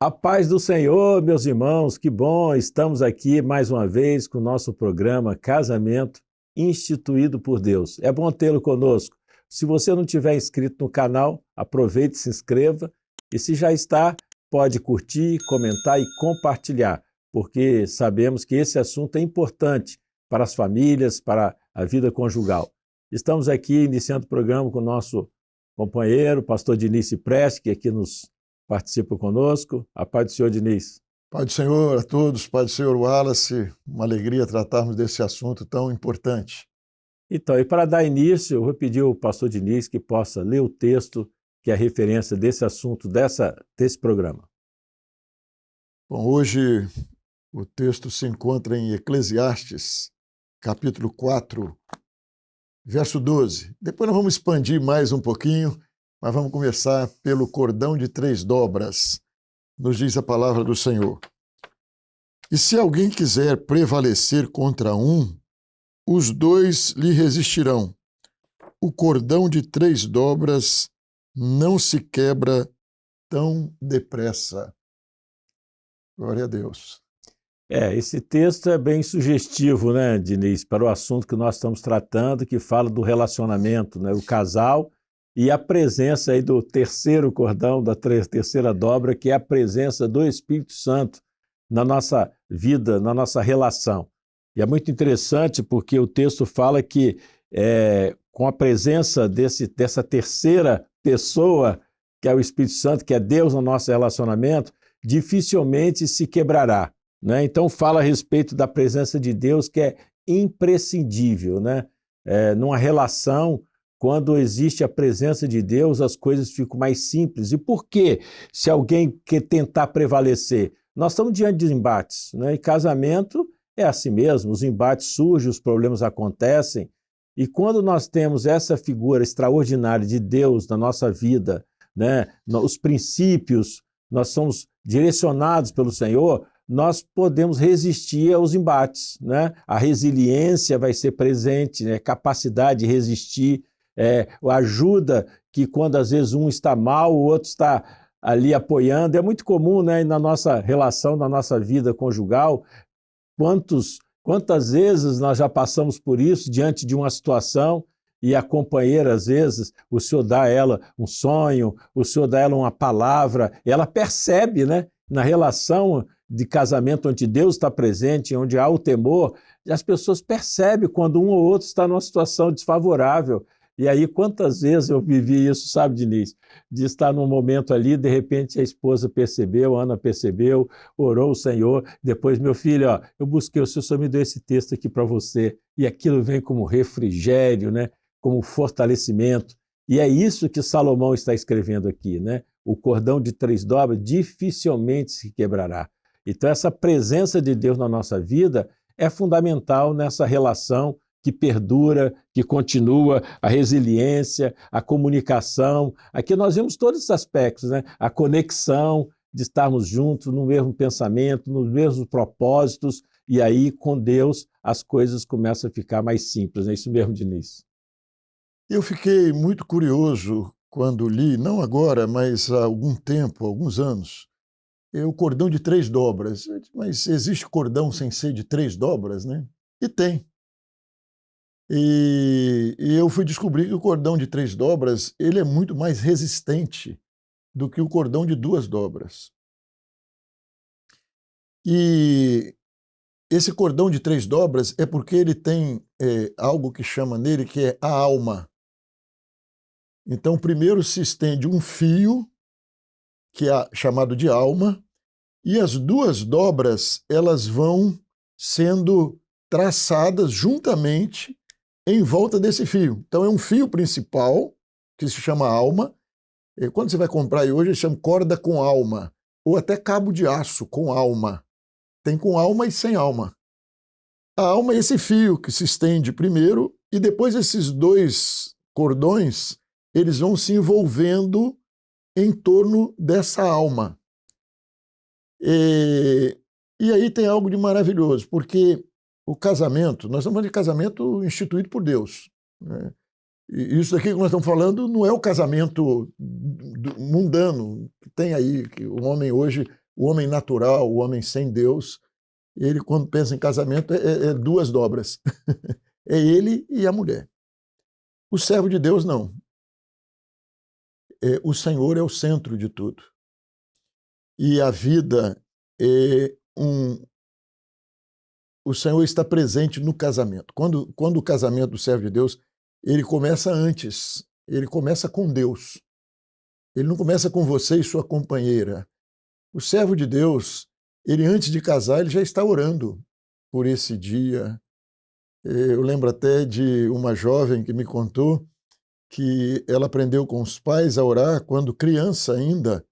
A paz do Senhor, meus irmãos, que bom, estamos aqui mais uma vez com o nosso programa Casamento Instituído por Deus. É bom tê-lo conosco. Se você não tiver inscrito no canal, aproveite e se inscreva. E se já está, pode curtir, comentar e compartilhar, porque sabemos que esse assunto é importante para as famílias, para a vida conjugal. Estamos aqui iniciando o programa com o nosso companheiro, pastor Diniz Preste, que aqui nos participa conosco. A paz do Senhor, Diniz. Paz do Senhor a todos, paz do Senhor Wallace. Uma alegria tratarmos desse assunto tão importante. Então, e para dar início, eu vou pedir ao pastor Diniz que possa ler o texto que é a referência desse assunto, desse programa. Bom, hoje o texto se encontra em Eclesiastes, capítulo 4, verso 12. Depois nós vamos expandir mais um pouquinho, mas vamos começar pelo cordão de 3 dobras, nos diz a palavra do Senhor. E se alguém quiser prevalecer contra um, os 2 lhe resistirão. O cordão de 3 dobras não se quebra tão depressa. Glória a Deus. Esse texto é bem sugestivo, né, Diniz, para o assunto que nós estamos tratando, que fala do relacionamento, né, o casal, e a presença aí do terceiro cordão, da terceira dobra, que é a presença do Espírito Santo na nossa vida, na nossa relação. E é muito interessante porque o texto fala que com a presença dessa terceira pessoa, que é o Espírito Santo, que é Deus no nosso relacionamento, dificilmente se quebrará, né? Então fala a respeito da presença de Deus, que é imprescindível, né? Numa relação, quando existe a presença de Deus, as coisas ficam mais simples. E por quê? Se alguém quer tentar prevalecer, nós estamos diante de embates, né? E casamento é assim mesmo, os embates surgem, os problemas acontecem. E quando nós temos essa figura extraordinária de Deus na nossa vida, né? Os princípios, nós somos direcionados pelo Senhor, nós podemos resistir aos embates, né? A resiliência vai ser presente, né? Capacidade de resistir, ajuda que quando às vezes um está mal, o outro está ali apoiando. É muito comum, né, na nossa relação, na nossa vida conjugal, quantas vezes nós já passamos por isso diante de uma situação e a companheira, às vezes, o Senhor dá a ela um sonho, o Senhor dá a ela uma palavra, e ela percebe, né, na relação de casamento onde Deus está presente, onde há o temor, as pessoas percebem quando um ou outro está numa situação desfavorável. E aí, quantas vezes eu vivi isso, sabe, Diniz? De estar num momento ali, de repente a esposa percebeu, a Ana percebeu, orou o Senhor, depois, meu filho, ó, eu busquei, o Senhor me deu esse texto aqui para você, e aquilo vem como refrigério, né? Como fortalecimento. E é isso que Salomão está escrevendo aqui, né? O cordão de 3 dobras dificilmente se quebrará. Então, essa presença de Deus na nossa vida é fundamental nessa relação que perdura, que continua, a resiliência, a comunicação. Aqui nós vemos todos esses aspectos, né? A conexão de estarmos juntos no mesmo pensamento, nos mesmos propósitos, e aí com Deus as coisas começam a ficar mais simples. É isso mesmo, Diniz? Eu fiquei muito curioso quando li, não agora, mas há algum tempo, alguns anos, o cordão de 3 dobras. Mas existe cordão sem ser de 3 dobras, né? E tem. E eu fui descobrir que o cordão de 3 dobras ele é muito mais resistente do que o cordão de 2 dobras. E esse cordão de 3 dobras é porque ele tem algo que chama nele que é a alma. Então, primeiro se estende um fio, que é chamado de alma, e as 2 dobras elas vão sendo traçadas juntamente em volta desse fio. Então é um fio principal, que se chama alma. Quando você vai comprar aí hoje, chama corda com alma, ou até cabo de aço com alma. Tem com alma e sem alma. A alma é esse fio que se estende primeiro, e depois esses 2 cordões, eles vão se envolvendo em torno dessa alma. E aí tem algo de maravilhoso, porque o casamento, nós estamos falando de casamento instituído por Deus, né? E isso daqui que nós estamos falando não é o casamento mundano que tem aí, que o homem hoje o homem natural, o homem sem Deus, ele, quando pensa em casamento, é duas dobras. É ele e a mulher. O servo de Deus, não. O Senhor é o centro de tudo. E a vida o Senhor está presente no casamento. Quando o casamento do servo de Deus, ele começa antes, ele começa com Deus. Ele não começa com você e sua companheira. O servo de Deus, ele antes de casar, ele já está orando por esse dia. Eu lembro até de uma jovem que me contou que ela aprendeu com os pais a orar quando criança ainda,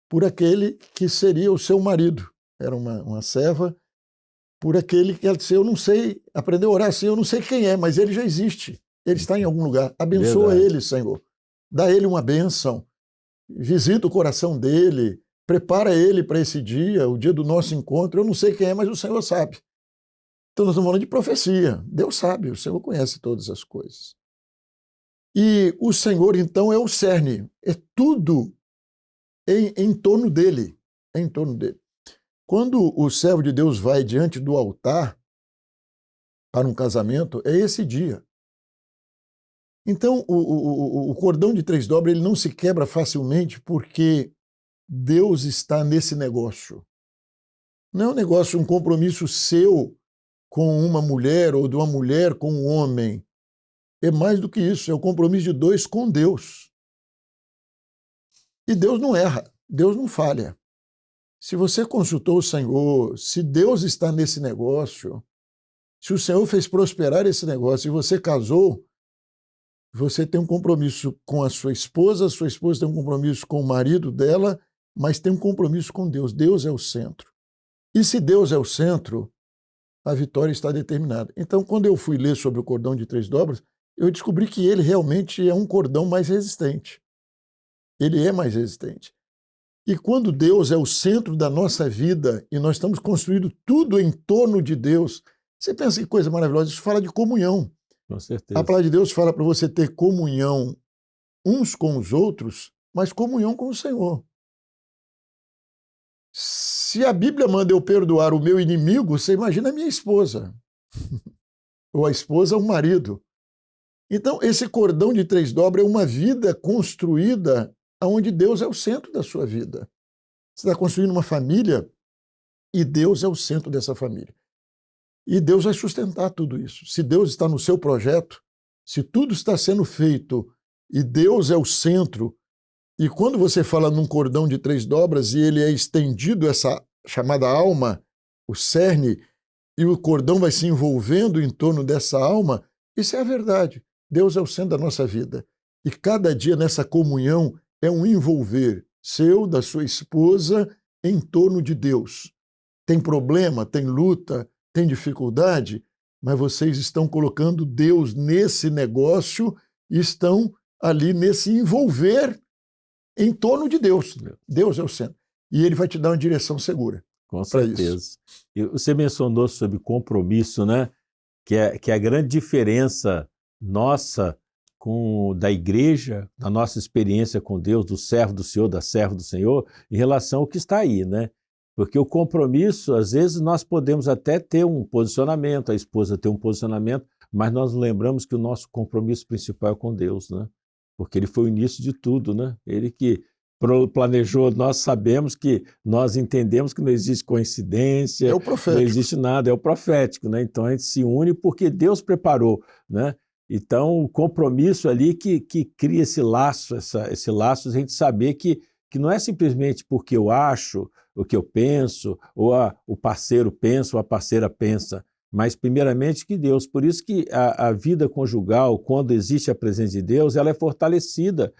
por aquele que seria o seu marido. Era uma serva, por aquele que ela disse, eu não sei, aprendeu a orar assim, eu não sei quem é, mas ele já existe. Ele está em algum lugar. Abençoa ele, Senhor. Dá ele uma bênção. Visita o coração dele. Prepara ele para esse dia, o dia do nosso encontro. Eu não sei quem é, mas o Senhor sabe. Então nós estamos falando de profecia. Deus sabe, o Senhor conhece todas as coisas. E o Senhor, então, é o cerne. É tudo em torno dele. É em torno dele. Quando o servo de Deus vai diante do altar para um casamento, é esse dia. Então, o cordão de 3 dobras ele não se quebra facilmente porque Deus está nesse negócio. Não é um negócio, um compromisso seu com uma mulher ou de uma mulher com um homem. É mais do que isso, é o compromisso de 2 com Deus. E Deus não erra, Deus não falha. Se você consultou o Senhor, se Deus está nesse negócio, se o Senhor fez prosperar esse negócio e você casou, você tem um compromisso com a sua esposa tem um compromisso com o marido dela, mas tem um compromisso com Deus. Deus é o centro. E se Deus é o centro, a vitória está determinada. Então, quando eu fui ler sobre o cordão de 3 dobras, eu descobri que ele realmente é um cordão mais resistente. Ele é mais resistente. E quando Deus é o centro da nossa vida e nós estamos construindo tudo em torno de Deus, você pensa que coisa maravilhosa, isso fala de comunhão. Com certeza. A palavra de Deus fala para você ter comunhão uns com os outros, mas comunhão com o Senhor. Se a Bíblia manda eu perdoar o meu inimigo, você imagina a minha esposa. Ou a esposa, o marido. Então, esse cordão de 3 dobras é uma vida construída onde Deus é o centro da sua vida. Você está construindo uma família e Deus é o centro dessa família. E Deus vai sustentar tudo isso. Se Deus está no seu projeto, se tudo está sendo feito e Deus é o centro, e quando você fala num cordão de 3 dobras e ele é estendido, essa chamada alma, o cerne, e o cordão vai se envolvendo em torno dessa alma, isso é a verdade. Deus é o centro da nossa vida. E cada dia nessa comunhão é um envolver seu, da sua esposa, em torno de Deus. Tem problema, tem luta, tem dificuldade, mas vocês estão colocando Deus nesse negócio e estão ali nesse envolver em torno de Deus. Deus é o centro. E ele vai te dar uma direção segura. Com certeza. E você mencionou sobre compromisso, né? Que é a grande diferença nossa da igreja, da nossa experiência com Deus, do servo do Senhor, da serva do Senhor, em relação ao que está aí, né? Porque o compromisso, às vezes, nós podemos até ter um posicionamento, a esposa ter um posicionamento, mas nós lembramos que o nosso compromisso principal é com Deus, né? Porque ele foi o início de tudo, né? Ele que planejou, nós sabemos que, nós entendemos que não existe coincidência, é o profético. Não existe nada, é o profético, né? Então a gente se une porque Deus preparou, né? Então o compromisso ali que cria esse laço, esse laço de a gente saber que não é simplesmente porque eu acho, o que eu penso, ou o parceiro pensa, ou a parceira pensa, mas primeiramente que Deus. Por isso que a vida conjugal, quando existe a presença de Deus, ela é fortalecida,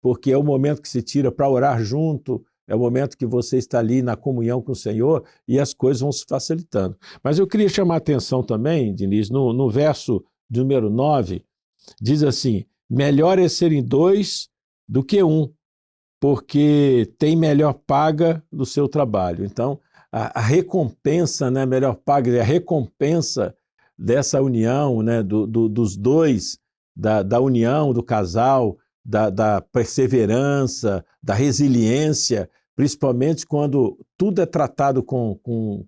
porque é o momento que se tira para orar junto, é o momento que você está ali na comunhão com o Senhor e as coisas vão se facilitando. Mas eu queria chamar a atenção também, Diniz, no verso de número 9, diz assim, melhor é serem 2 do que 1, porque tem melhor paga do seu trabalho. Então, a recompensa, né, melhor paga, a recompensa dessa união, né, dos dois, da união, do casal, da perseverança, da resiliência, principalmente quando tudo é tratado com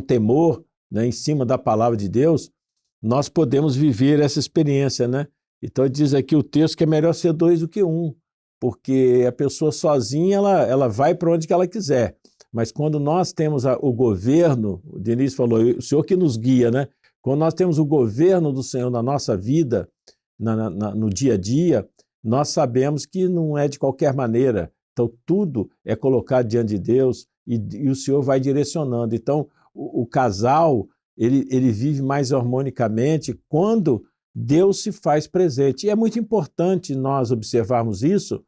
temor, né, em cima da palavra de Deus, nós podemos viver essa experiência, né? Então diz aqui o texto que é melhor ser dois do que um, porque a pessoa sozinha ela vai para onde que ela quiser. Mas quando nós temos o governo, o Denise falou, o Senhor que nos guia, né? Quando nós temos o governo do Senhor na nossa vida, no dia a dia, nós sabemos que não é de qualquer maneira. Então, tudo é colocado diante de Deus e o Senhor vai direcionando. Então, o casal, ele vive mais harmonicamente quando Deus se faz presente. E é muito importante nós observarmos isso,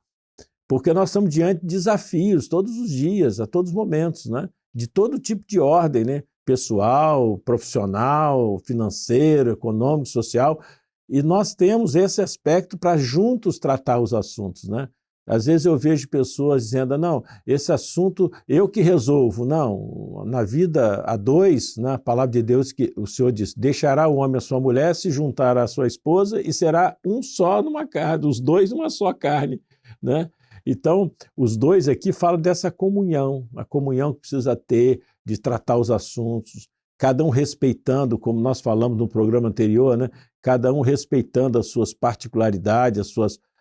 porque nós estamos diante de desafios todos os dias, a todos os momentos, né? De todo tipo de ordem, né? Pessoal, profissional, financeiro, econômico, social. E nós temos esse aspecto para juntos tratar os assuntos, né? Às vezes eu vejo pessoas dizendo, não, esse assunto eu que resolvo. Não, na vida a dois, na palavra de Deus, que o Senhor diz, deixará o homem a sua mulher, se juntará à sua esposa e será um só numa carne, os dois numa só carne, né? Então, os dois aqui falam dessa comunhão, a comunhão que precisa ter, de tratar os assuntos, cada um respeitando, como nós falamos no programa anterior, né? Cada um respeitando as suas particularidades,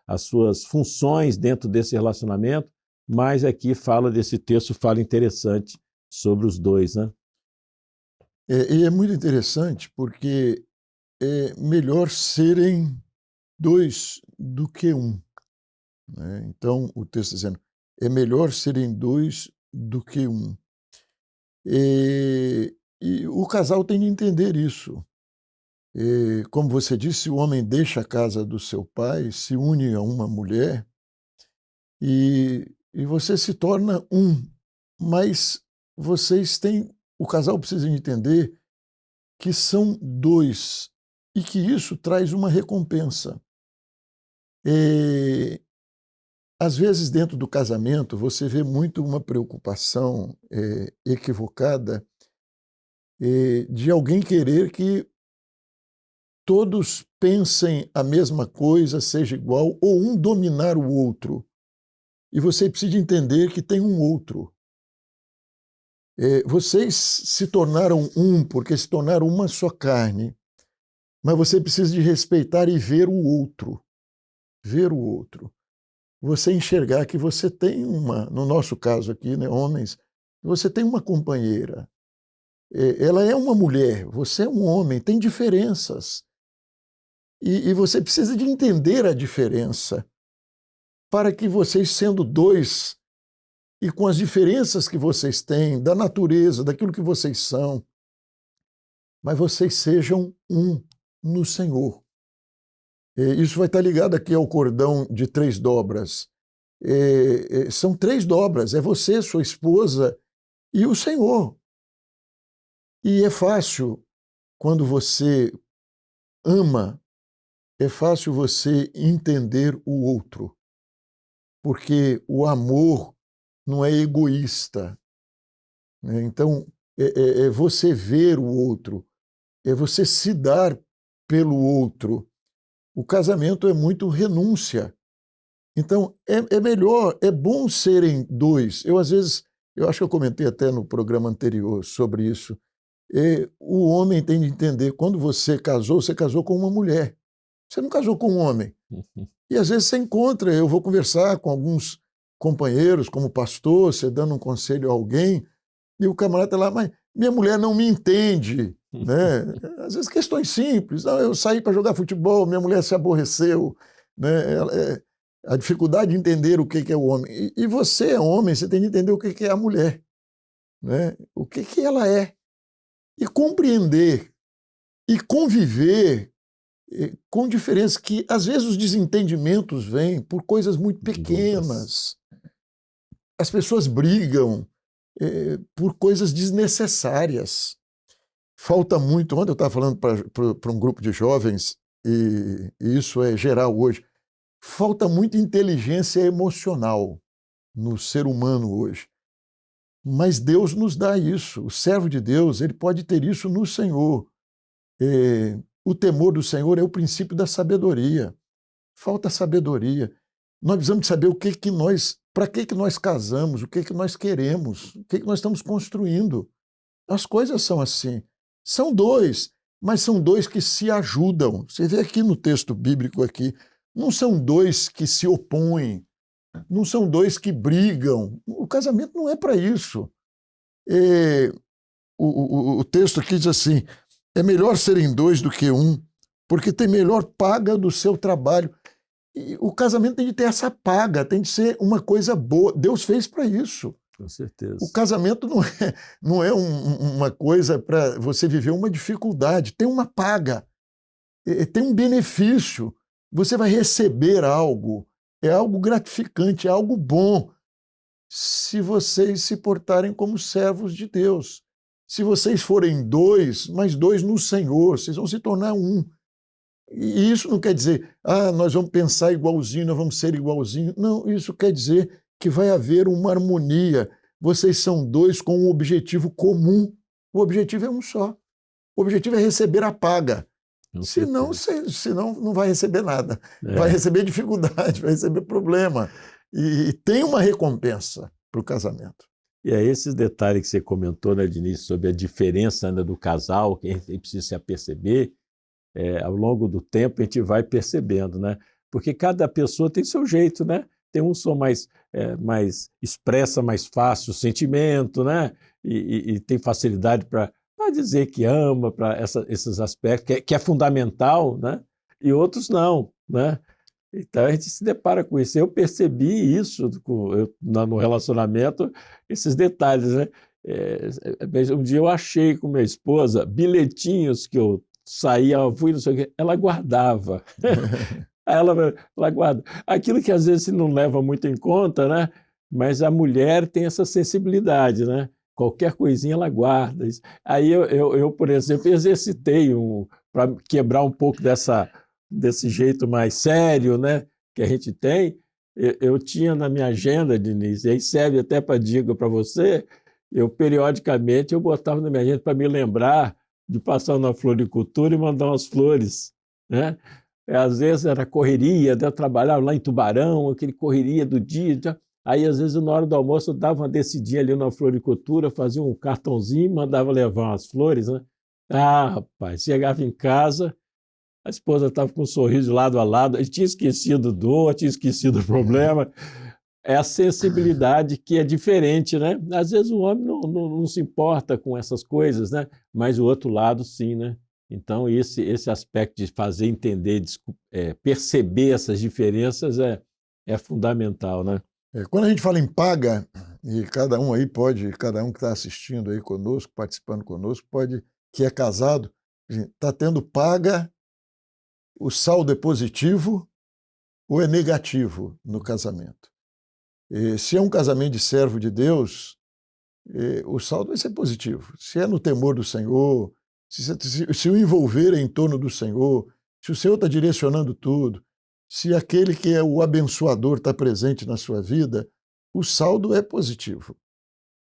as suas funções dentro desse relacionamento, mas aqui fala desse texto, fala interessante sobre os dois, né? E é muito interessante porque é melhor serem dois do que um, né? Então, o texto está dizendo, é melhor serem dois do que um. E o casal tem de entender isso. Como você disse, o homem deixa a casa do seu pai, se une a uma mulher e você se torna um. Mas o casal precisa entender que são dois e que isso traz uma recompensa. Às vezes, dentro do casamento, você vê muito uma preocupação equivocada de alguém querer que todos pensem a mesma coisa, seja igual, ou um dominar o outro. E você precisa entender que tem um outro. Vocês se tornaram um porque se tornaram uma só carne, mas você precisa de respeitar e ver o outro. Ver o outro. Você enxergar que você tem no nosso caso aqui, né, homens, você tem uma companheira. Ela é uma mulher, você é um homem, tem diferenças. E você precisa de entender a diferença para que vocês, sendo dois, e com as diferenças que vocês têm, da natureza, daquilo que vocês são, mas vocês sejam um no Senhor. Isso vai estar ligado aqui ao cordão de 3 dobras. São 3 dobras, é você, sua esposa e o Senhor. E é fácil, quando você ama, é fácil você entender o outro, porque o amor não é egoísta, né? Então, é você ver o outro, é você se dar pelo outro. O casamento é muito renúncia. Então, é melhor, é bom serem dois. Às vezes, eu acho que eu comentei até no programa anterior sobre isso. O homem tem de entender, quando você casou com uma mulher. Você não casou com um homem. E às vezes você encontra, eu vou conversar com alguns companheiros, como pastor, você dando um conselho a alguém, e o camarada está lá, mas minha mulher não me entende, né? Às vezes questões simples, não, eu saí para jogar futebol, minha mulher se aborreceu, né? A dificuldade de entender o que é o homem. E você é homem, você tem de entender o que é a mulher, né? O que ela é. E compreender e conviver com diferença, que às vezes os desentendimentos vêm por coisas muito pequenas. As pessoas brigam por coisas desnecessárias. Falta muito, ontem eu estava falando para um grupo de jovens, e isso é geral hoje, falta muita inteligência emocional no ser humano hoje. Mas Deus nos dá isso. O servo de Deus, ele pode ter isso no Senhor. O temor do Senhor é o princípio da sabedoria. Falta sabedoria. Nós precisamos saber para que nós casamos, o que nós queremos, o que nós estamos construindo. As coisas são assim. São dois, mas são dois que se ajudam. Você vê aqui no texto bíblico aqui, não são dois que se opõem, não são dois que brigam. O casamento não é para isso. O texto aqui diz assim, é melhor serem dois do que um, porque tem melhor paga do seu trabalho. E o casamento tem de ter essa paga, tem de ser uma coisa boa. Deus fez para isso. Com certeza. O casamento não é uma coisa para você viver uma dificuldade, tem uma paga, tem um benefício. Você vai receber algo, é algo gratificante, é algo bom, se vocês se portarem como servos de Deus. Se vocês forem dois, mas dois no Senhor, vocês vão se tornar um. E isso não quer dizer, nós vamos pensar igualzinho, nós vamos ser igualzinho. Não, isso quer dizer que vai haver uma harmonia. Vocês são dois com um objetivo comum. O objetivo é um só. O objetivo é receber a paga. Senão não vai receber nada. Vai receber dificuldade, vai receber problema. E tem uma recompensa para o casamento. E é esses detalhes que você comentou, né, Diniz, sobre a diferença, né, do casal, que a gente precisa se aperceber, ao longo do tempo a gente vai percebendo, né? Porque cada pessoa tem seu jeito, né? Tem um som mais expressa mais fácil o sentimento, né? E tem facilidade para dizer que ama, para esses aspectos, que é fundamental, né? E outros não, né? Então a gente se depara com isso. Eu percebi isso no relacionamento, esses detalhes, né? Um dia eu achei com minha esposa bilhetinhos que eu saía, fui, não sei o quê, ela guardava. Ela guarda. Aquilo que às vezes se não leva muito em conta, né? Mas a mulher tem essa sensibilidade, né? Qualquer coisinha ela guarda. Aí eu por exemplo, exercitei para quebrar um pouco desse jeito mais sério, né? Que a gente tem. Eu tinha na minha agenda, Diniz, e aí serve até para dica para você, periodicamente eu botava na minha agenda para me lembrar de passar na floricultura e mandar umas flores, né? Às vezes era correria, eu trabalhava lá em Tubarão, aquele correria do dia. Aí, às vezes, na hora do almoço, eu dava uma descidinha ali na floricultura, fazia um cartãozinho e mandava levar umas flores, né? Rapaz, chegava em casa, a esposa estava com um sorriso de lado a lado, eu tinha esquecido tinha esquecido o problema. É a sensibilidade que é diferente, né? Às vezes o homem não se importa com essas coisas, né? Mas o outro lado, sim, né? Então, esse aspecto de fazer entender, perceber essas diferenças é fundamental, né? Quando a gente fala em paga, e cada um que está assistindo aí conosco, participando conosco, que é casado, está tendo paga, o saldo é positivo ou é negativo no casamento. Se é um casamento de servo de Deus, o saldo vai ser positivo. Se é no temor do Senhor, se o envolver é em torno do Senhor, se o Senhor está direcionando tudo, se aquele que é o abençoador está presente na sua vida, o saldo é positivo.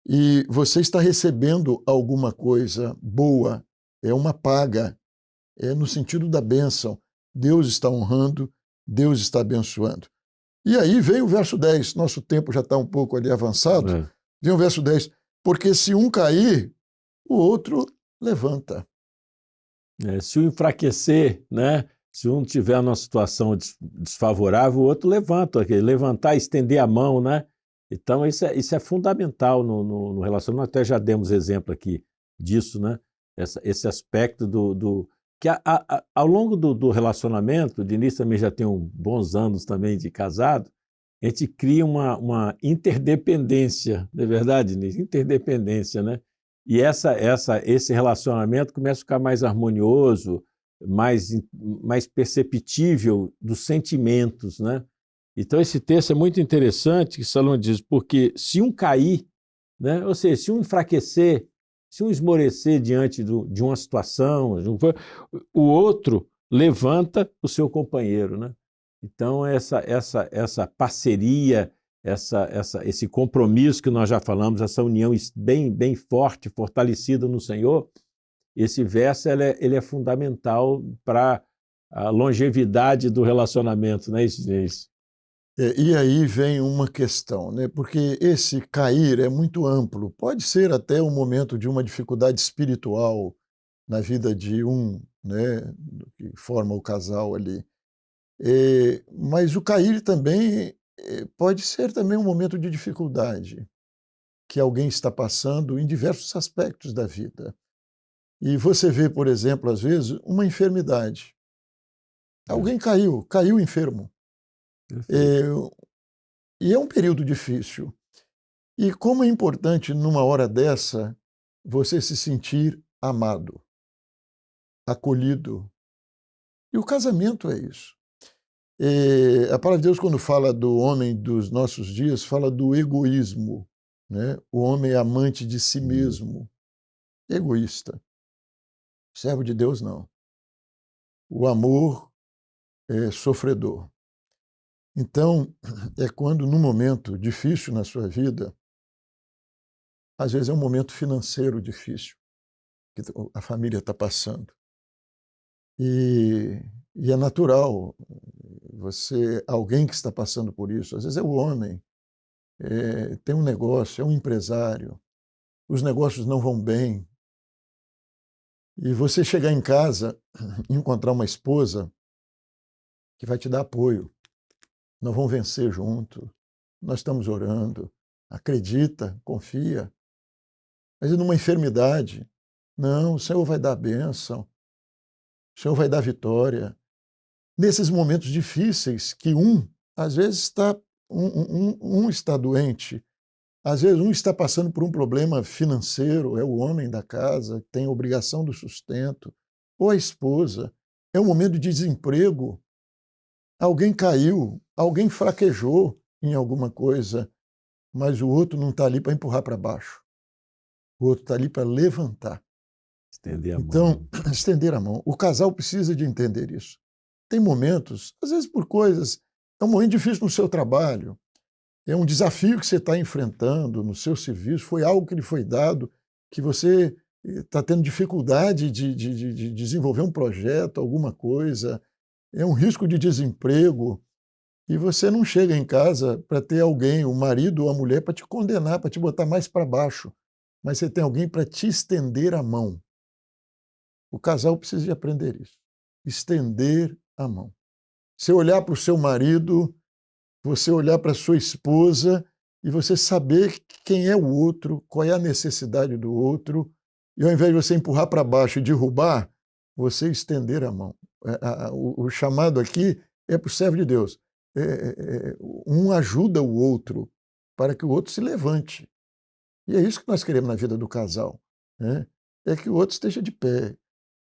E você está recebendo alguma coisa boa, é uma paga, é no sentido da bênção. Deus está honrando, Deus está abençoando. E aí vem o verso 10, nosso tempo já está um pouco ali avançado, vem o verso 10, porque se um cair, o outro levanta. Se o enfraquecer, né? Se um tiver numa situação desfavorável, o outro levanta, levantar, estender a mão, né? Então isso é fundamental no relacionamento, até já demos exemplo aqui disso, né? Esse aspecto que ao longo do relacionamento, o Diniz também já tem bons anos também de casado, a gente cria uma interdependência, não é verdade, Diniz? Interdependência, né? E esse relacionamento começa a ficar mais harmonioso, mais perceptível dos sentimentos, né? Então esse texto é muito interessante, que Salomão diz, porque se um cair, né? Ou seja, se um enfraquecer, se um esmorecer diante de uma situação, o outro levanta o seu companheiro, né? Então essa parceria, esse compromisso que nós já falamos, essa união bem forte, fortalecida no Senhor, esse verso ele é fundamental para a longevidade do relacionamento, não é isso? E aí vem uma questão, né? Porque esse cair é muito amplo. Pode ser até um momento de uma dificuldade espiritual na vida de um, né, que forma o casal ali. Mas o cair também pode ser também um momento de dificuldade que alguém está passando em diversos aspectos da vida. E você vê, por exemplo, às vezes, uma enfermidade. Alguém caiu enfermo. Perfeito. E é um período difícil. E como é importante, numa hora dessa, você se sentir amado, acolhido. E o casamento é isso. A palavra de Deus, quando fala do homem dos nossos dias, fala do egoísmo, né? O homem é amante de si mesmo, egoísta. Servo de Deus, não. O amor é sofredor. Então, é quando, num momento difícil na sua vida, às vezes é um momento financeiro difícil que a família está passando. E é natural alguém que está passando por isso, às vezes é o homem, tem um negócio, é um empresário, os negócios não vão bem, e você chegar em casa e encontrar uma esposa que vai te dar apoio, nós vamos vencer junto, nós estamos orando, acredita, confia. Às vezes numa enfermidade, não, o Senhor vai dar bênção, o Senhor vai dar vitória. Nesses momentos difíceis que às vezes está doente, às vezes está passando por um problema financeiro, é o homem da casa, tem a obrigação do sustento, ou a esposa, é um momento de desemprego, alguém caiu, alguém fraquejou em alguma coisa, mas o outro não está ali para empurrar para baixo, o outro está ali para levantar. Estender a Então, mão. estender a mão. O casal precisa de entender isso. Tem momentos, às vezes por coisas, é um momento difícil no seu trabalho, é um desafio que você está enfrentando no seu serviço, foi algo que lhe foi dado, que você está tendo dificuldade de desenvolver um projeto, alguma coisa, é um risco de desemprego, e você não chega em casa para ter alguém, o marido ou a mulher, para te condenar, para te botar mais para baixo, mas você tem alguém para te estender a mão. O casal precisa de aprender isso. Estender a mão. Você olhar para o seu marido, você olhar para a sua esposa e você saber quem é o outro, qual é a necessidade do outro, e ao invés de você empurrar para baixo e derrubar, você estender a mão. O chamado aqui é para o servo de Deus. Um ajuda o outro para que o outro se levante. E é isso que nós queremos na vida do casal, né? É que o outro esteja de pé.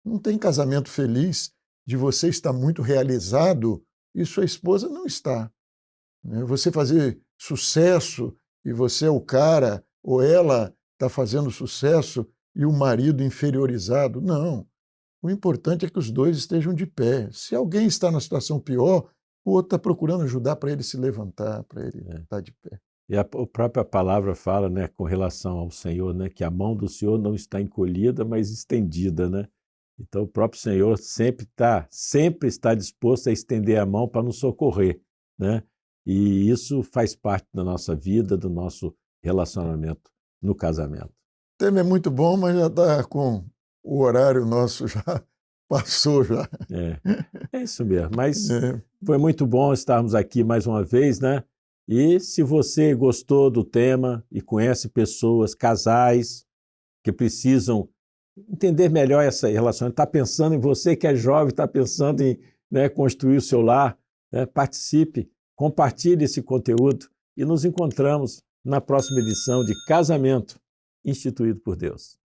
Não tem casamento feliz de você estar muito realizado e sua esposa não está. Você fazer sucesso e você é o cara, ou ela está fazendo sucesso e o marido inferiorizado. Não. O importante é que os dois estejam de pé. Se alguém está na situação pior, o outro está procurando ajudar para ele se levantar, para ele estar de pé. E a própria palavra fala, né, com relação ao Senhor, né, que a mão do Senhor não está encolhida, mas estendida, né? Então o próprio Senhor sempre está disposto a estender a mão para nos socorrer, né? E isso faz parte da nossa vida, do nosso relacionamento no casamento. O tema é muito bom, mas já está com o horário nosso, já passou já. É isso mesmo, mas foi muito bom estarmos aqui mais uma vez, né? E se você gostou do tema e conhece pessoas, casais, que precisam entender melhor essa relação, está pensando em você que é jovem, está pensando em, né, construir o seu lar, né, participe, compartilhe esse conteúdo e nos encontramos na próxima edição de Casamento Instituído por Deus.